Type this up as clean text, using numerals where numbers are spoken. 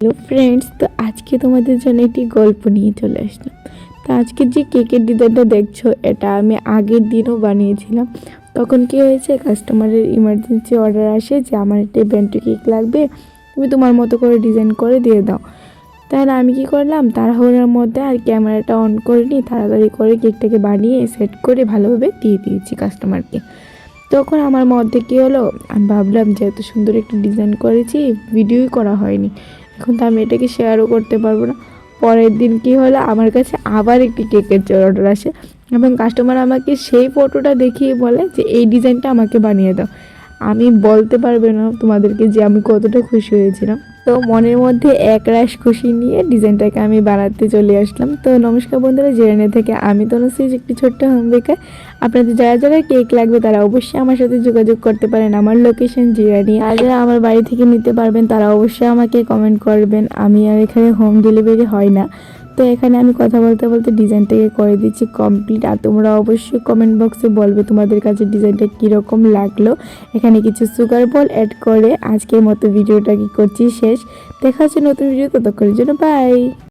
Hello friends, তো আজকে তোমাদের জন্য একটি গল্প নিয়ে চলে আসলাম। তো আজকে যে কেকের ডিজাইনটা দেখছো, এটা আমি আগের দিনও বানিয়েছিলাম। তখন কি হয়েছে, কাস্টমারের ইমার্জেন্সি অর্ডার আসে যে আমার একটা বেন্টো কেক লাগবে, তুমি তোমার মতো করে ডিজাইন করে দিয়ে দাও। তাহলে আমি কি করলাম, তাড়াহুড়োর মধ্যে আর ক্যামেরাটা অন করিনি, তাড়াতাড়ি করে কেকটাকে বানিয়ে সেট করে ভালোভাবে দিয়ে দিয়েছি কাস্টমারকে। তখন আমার মধ্যে কী হলো, আমি ভাবলাম যে এত সুন্দর একটা ডিজাইন করেছি, ভিডিওই করা হয়নি, এখন তো আমি এটাকে শেয়ারও করতে পারবো না। পরের দিন কি হলো, আমার কাছে আবার একটি কেকের অর্ডার আসে এবং কাস্টমার আমাকে সেই ফটোটা দেখিয়ে বলে যে এই ডিজাইনটা আমাকে বানিয়ে দাও। আমি বলতে পারবে না তোমাদেরকে যে আমি কতটা খুশি হয়েছিলাম। তো মনের মধ্যে একরাশ খুশি নিয়ে ডিজাইনটাকে আমি বানাতে চলে আসলাম। তো নমস্কার বন্ধুরা, জেরেনে থেকে আমি তনুশ্রী, একটি ছোট্ট হোম বেকার। আপনাদের যারা যারা কেক লাগবে তারা অবশ্যই আমার সাথে যোগাযোগ করতে পারেন। আমার লোকেশন জিরানি। আর যারা আমার বাড়ি থেকে নিতে পারবেন তারা অবশ্যই আমাকে কমেন্ট করবেন। আমি আর এখানে হোম ডেলিভারি হয় না। তো এখানে আমি কথা বলতে বলতে ডিজাইনটাকে করে দিচ্ছি কমপ্লিট। আর তোমরা অবশ্যই কমেন্ট বক্সে বলবে তোমাদের কাছে ডিজাইনটা কীরকম লাগলো। এখানে কিছু সুগার বল অ্যাড করে আজকের মতো ভিডিওটা কি করছি শেষ। দেখা হচ্ছে নতুন ভিডিও, ততক্ষণের জন্য বাই।